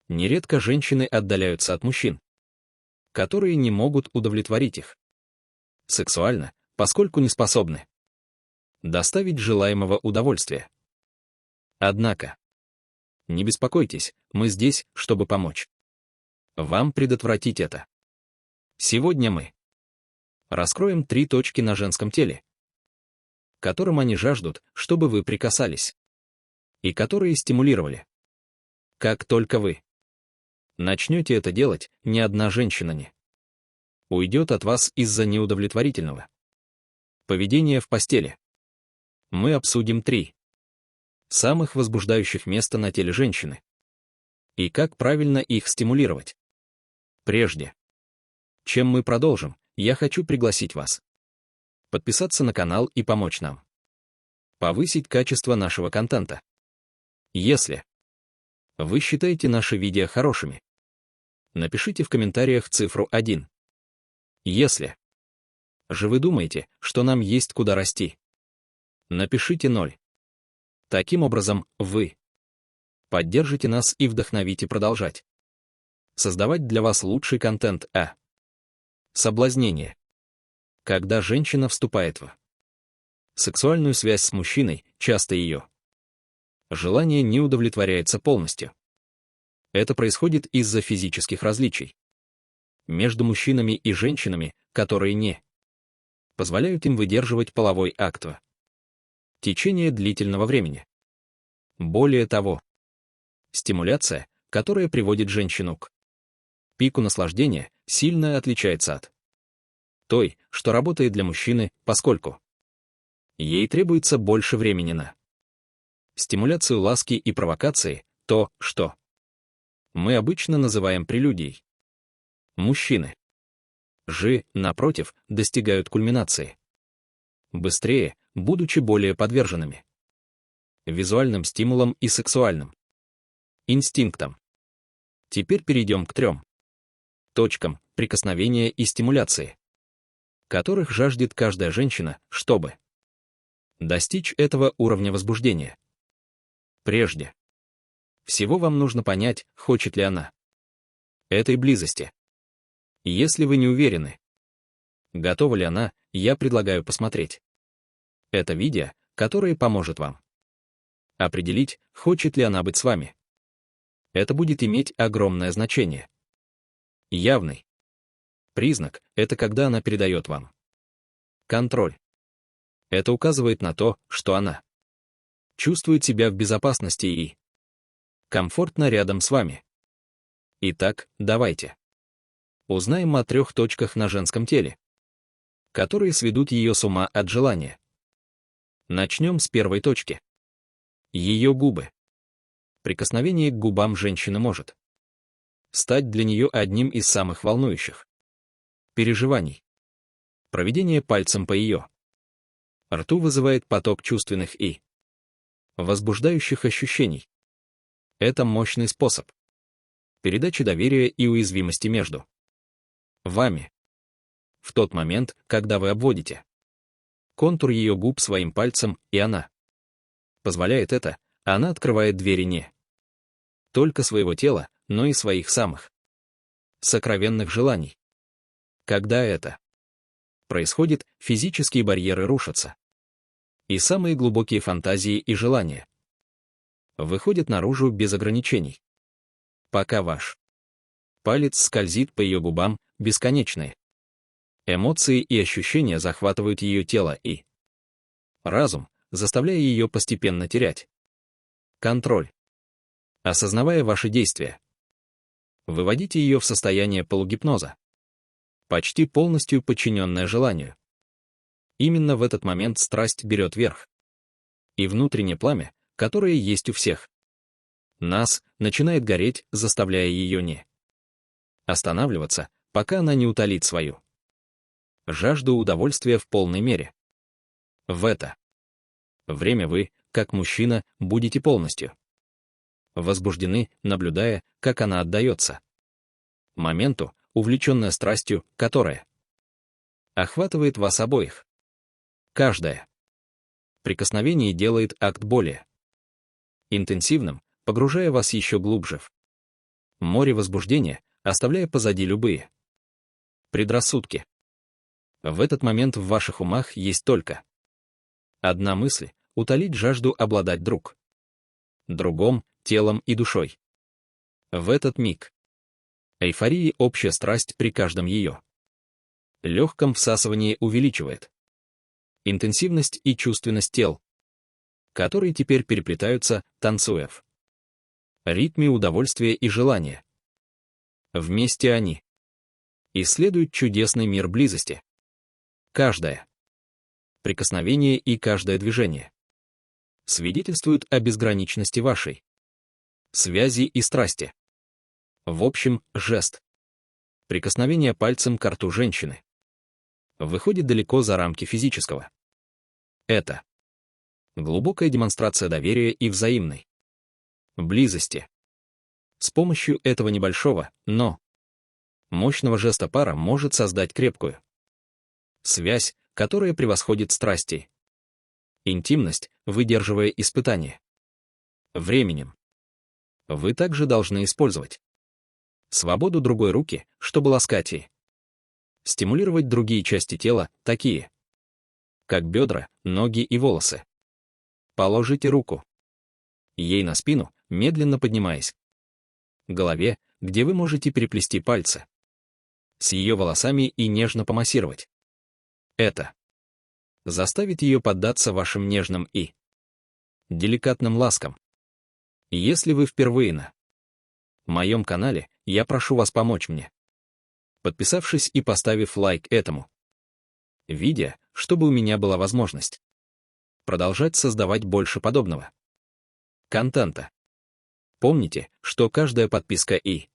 Нередко женщины отдаляются от мужчин, которые не могут удовлетворить их сексуально, поскольку не способны доставить желаемого удовольствия. Однако, не беспокойтесь, мы здесь, чтобы помочь вам предотвратить это. Сегодня мы раскроем 3 точки на женском теле, которым они жаждут, чтобы вы прикасались, и которые стимулировали. Как только вы начнете это делать, ни одна женщина не уйдет от вас из-за неудовлетворительного поведения в постели. Мы обсудим 3 самых возбуждающих места на теле женщины и как правильно их стимулировать. Прежде чем мы продолжим, я хочу пригласить вас подписаться на канал и помочь нам повысить качество нашего контента. Если вы считаете наши видео хорошими, напишите в комментариях цифру 1. Если же вы думаете, что нам есть куда расти, напишите 0. Таким образом, вы поддержите нас и вдохновите продолжать создавать для вас лучший контент. Соблазнение. Когда женщина вступает в сексуальную связь с мужчиной, часто ее желание не удовлетворяется полностью. Это происходит из-за физических различий между мужчинами и женщинами, которые не позволяют им выдерживать половой акт в течение длительного времени. Более того, стимуляция, которая приводит женщину к пику наслаждения, сильно отличается от той, что работает для мужчины, поскольку ей требуется больше времени на стимуляцию ласки и провокации, то, что мы обычно называем прелюдией. Мужчины же, напротив, достигают кульминации быстрее, будучи более подверженными визуальным стимулам и сексуальным инстинктам. Теперь перейдем к 3 точкам прикосновения и стимуляции, которых жаждет каждая женщина, чтобы достичь этого уровня возбуждения. Прежде всего вам нужно понять, хочет ли она этой близости. Если вы не уверены, готова ли она, я предлагаю посмотреть это видео, которое поможет вам определить, хочет ли она быть с вами. Это будет иметь огромное значение. Явный признак — это когда она передает вам контроль. Это указывает на то, что она чувствует себя в безопасности и комфортно рядом с вами. Итак, давайте узнаем о 3 точках на женском теле, которые сведут ее с ума от желания. Начнем с 1 точки. Ее губы. Прикосновение к губам женщины может стать для нее одним из самых волнующих переживаний. Проведение пальцем по ее рту вызывает поток чувственных и возбуждающих ощущений. Это мощный способ передачи доверия и уязвимости между вами. В тот момент, когда вы обводите контур ее губ своим пальцем, и она позволяет это, она открывает двери не только своего тела, но и своих самых сокровенных желаний. Когда это происходит, физические барьеры рушатся, и самые глубокие фантазии и желания выходят наружу без ограничений. Пока ваш палец скользит по ее губам, бесконечные эмоции и ощущения захватывают ее тело и разум, заставляя ее постепенно терять контроль. Осознавая ваши действия, выводите ее в состояние полугипноза, почти полностью подчиненное желанию. Именно в этот момент страсть берет верх, и внутреннее пламя, которое есть у всех нас, начинает гореть, заставляя ее не останавливаться, пока она не утолит свою жажду удовольствия в полной мере. В это время вы, как мужчина, будете полностью возбуждены, наблюдая, как она отдается моменту, увлеченная страстью, которая охватывает вас обоих. Каждое прикосновение делает акт более интенсивным, погружая вас еще глубже в Море возбуждения, оставляя позади любые предрассудки. В этот момент в ваших умах есть только одна мысль — утолить жажду обладать другом, телом и душой. В этот миг эйфории общая страсть при каждом ее легком всасывании увеличивает интенсивность и чувственность тел, которые теперь переплетаются, танцуя в ритме удовольствия и желания. Вместе они исследуют чудесный мир близости. Каждое прикосновение и каждое движение свидетельствуют о безграничности вашей связи и страсти. В общем, жест прикосновения пальцем к рту женщины выходит далеко за рамки физического. Это глубокая демонстрация доверия и взаимной близости. С помощью этого небольшого, но мощного жеста пара может создать крепкую связь, которая превосходит страсти. Интимность, выдерживая испытания временем. Вы также должны использовать свободу другой руки, чтобы ласкать и стимулировать другие части тела, такие как бедра, ноги и волосы. Положите руку ей на спину, медленно поднимаясь к голове, где вы можете переплести пальцы с ее волосами и нежно помассировать. Это заставит ее поддаться вашим нежным и деликатным ласкам. Если вы впервые на моем канале, я прошу вас помочь мне, подписавшись и поставив лайк этому видео, чтобы у меня была возможность продолжать создавать больше подобного контента. Помните, что каждая подписка и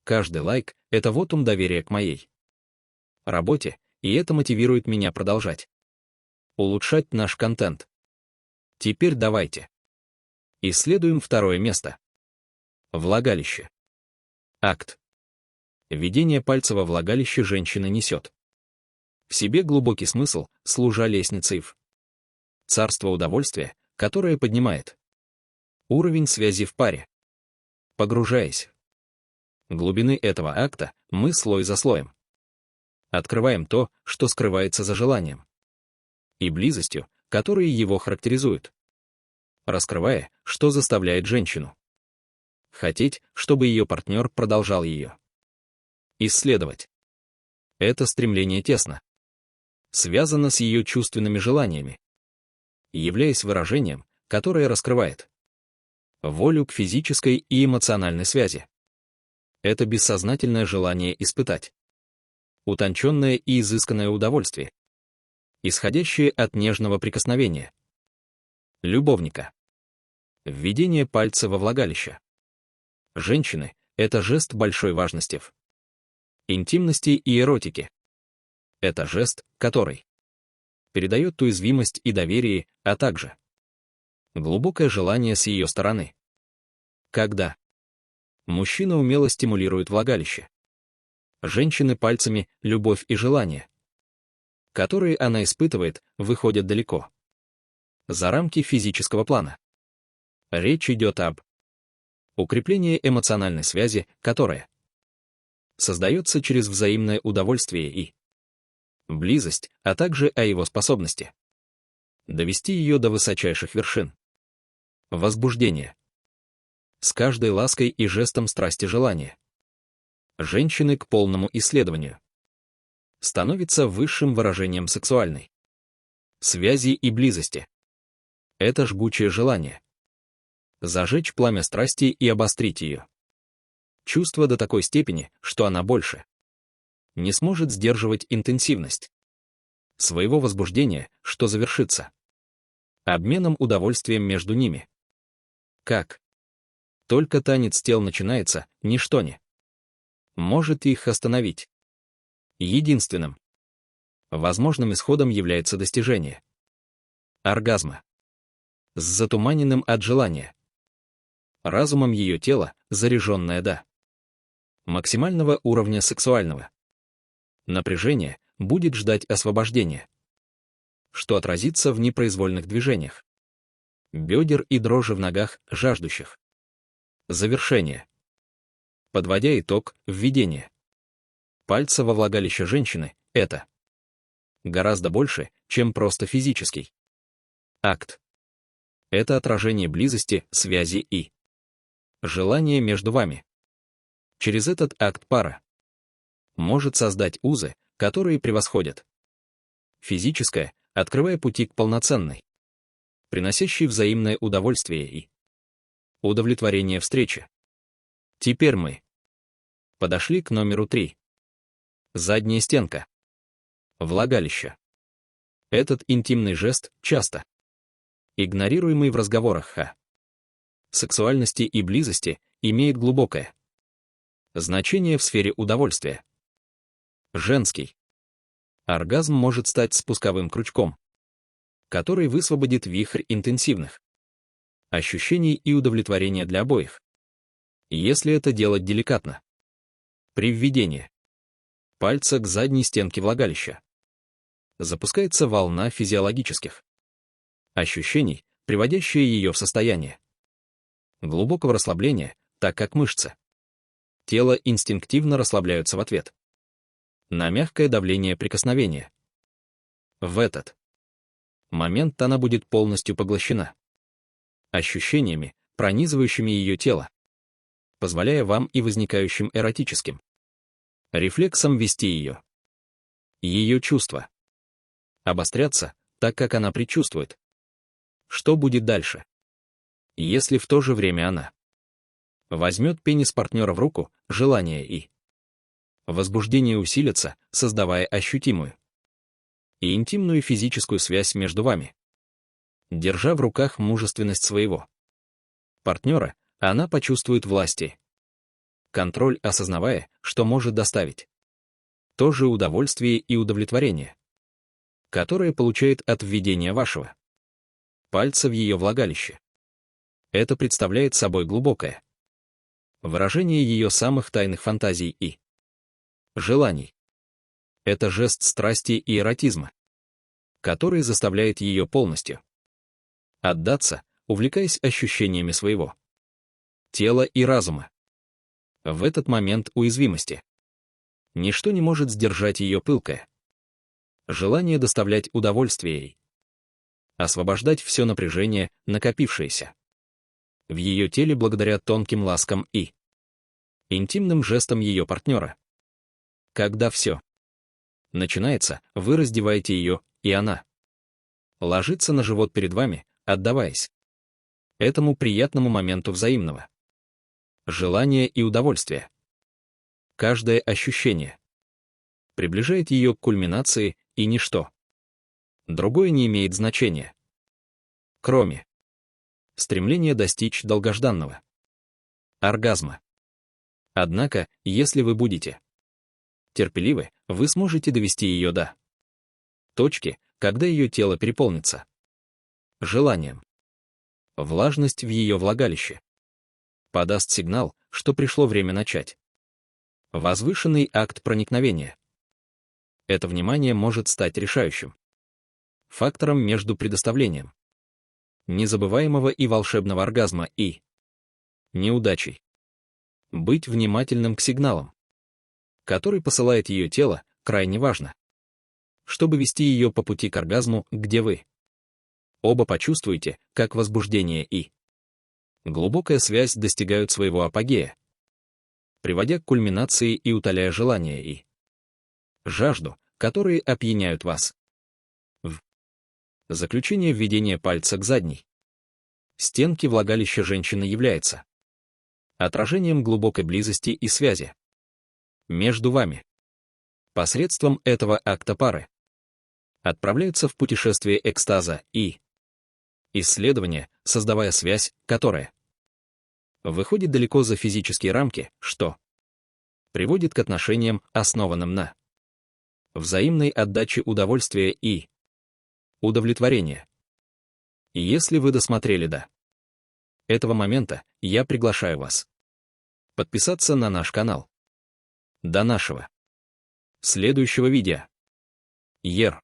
каждый лайк — это вотум доверия к моей работе, и это мотивирует меня продолжать улучшать наш контент. Теперь давайте исследуем второе место. Влагалище. Акт введение пальца во влагалище женщины несет в себе глубокий смысл, служа лестницей в царство удовольствия, которое поднимает уровень связи в паре. Погружаясь в глубины этого акта, мы слой за слоем открываем то, что скрывается за желанием и близостью, которые его характеризуют, раскрывая, что заставляет женщину хотеть, чтобы ее партнер продолжал ее исследовать. Это стремление тесно связано с ее чувственными желаниями, являясь выражением, которое раскрывает волю к физической и эмоциональной связи. Это бессознательное желание испытать утонченное и изысканное удовольствие, исходящее от нежного прикосновения любовника. Введение пальца во влагалище женщины — это жест большой важности в интимности и эротике. Это жест, который передает уязвимость и доверие, а также глубокое желание с ее стороны. Когда мужчина умело стимулирует влагалище женщины пальцами, любовь и желание, которые она испытывает, выходят далеко за рамки физического плана. Речь идет об укреплении эмоциональной связи, которая создается через взаимное удовольствие и близость, а также о его способности довести ее до высочайших вершин возбуждения. С каждой лаской и жестом страсти желания женщины к полному исследованию становится высшим выражением сексуальной связи и близости. Это жгучее желание зажечь пламя страсти и обострить ее чувство до такой степени, что она больше не сможет сдерживать интенсивность своего возбуждения, что завершится обменом удовольствием между ними. Как только танец тел начинается, ничто не может их остановить. Единственным возможным исходом является достижение оргазма с затуманенным от желания разумом ее тела, заряженное до максимального уровня сексуального напряжения, будет ждать освобождения, что отразится в непроизвольных движениях бедер и дрожи в ногах жаждущих завершения. Подводя итог, введение пальца во влагалище женщины — это гораздо больше, чем просто физический акт. Это отражение близости, связи и желания между вами. Через этот акт пара может создать узы, которые превосходят физическое, открывая пути к полноценной, приносящей взаимное удовольствие и удовлетворение встрече. Теперь мы подошли к номеру 3. Задняя стенка влагалища. Этот интимный жест часто игнорируемый в разговорах о сексуальности и близости, имеет глубокое значение в сфере удовольствия. Женский оргазм может стать спусковым крючком, который высвободит вихрь интенсивных ощущений и удовлетворения для обоих, если это делать деликатно. При введении пальца к задней стенке влагалища запускается волна физиологических ощущений, приводящая ее в состояние глубокого расслабления, так как мышцы тела инстинктивно расслабляются в ответ на мягкое давление прикосновения. В этот момент она будет полностью поглощена ощущениями, пронизывающими ее тело, позволяя вам и возникающим эротическим рефлексом вести ее. Ее чувства обострятся, так как она предчувствует, что будет дальше. Если в то же время она возьмет пенис партнера в руку, желание и возбуждение усилится, создавая ощутимую и интимную физическую связь между вами. Держа в руках мужественность своего партнера, она почувствует власть и контроль, осознавая, что может доставить то же удовольствие и удовлетворение, которое получает от введения вашего пальца в ее влагалище. Это представляет собой глубокое выражение ее самых тайных фантазий и желаний. Это жест страсти и эротизма, который заставляет ее полностью отдаться, увлекаясь ощущениями своего тела и разума. В этот момент уязвимости ничто не может сдержать ее пылкое желание доставлять удовольствие ей, освобождать все напряжение, накопившееся в ее теле благодаря тонким ласкам и интимным жестам ее партнера. Когда все начинается, вы раздеваете ее, и она ложится на живот перед вами, отдаваясь этому приятному моменту взаимного желания и удовольствия. Каждое ощущение приближает ее к кульминации, и ничто другое не имеет значения, кроме стремления достичь долгожданного оргазма. Однако, если вы будете терпеливы, вы сможете довести ее до точки, когда ее тело переполнится желанием. Влажность в ее влагалище подаст сигнал, что пришло время начать возвышенный акт проникновения. Это внимание может стать решающим фактором между предоставлением незабываемого и волшебного оргазма и неудачей. Быть внимательным к сигналам, который посылает ее тело, крайне важно, чтобы вести ее по пути к оргазму, где вы оба почувствуете, как возбуждение и глубокая связь достигают своего апогея, приводя к кульминации и утоляя желание и жажду, которые опьяняют вас. В заключение введение пальца к задней стенке влагалища женщины является отражением глубокой близости и связи между вами. Посредством этого акта пары отправляются в путешествие экстаза и исследования, создавая связь, которая выходит далеко за физические рамки, что приводит к отношениям, основанным на взаимной отдаче удовольствия и удовлетворения. И если вы досмотрели до этого момента, я приглашаю вас подписаться на наш канал. До нашего следующего видео. Ер.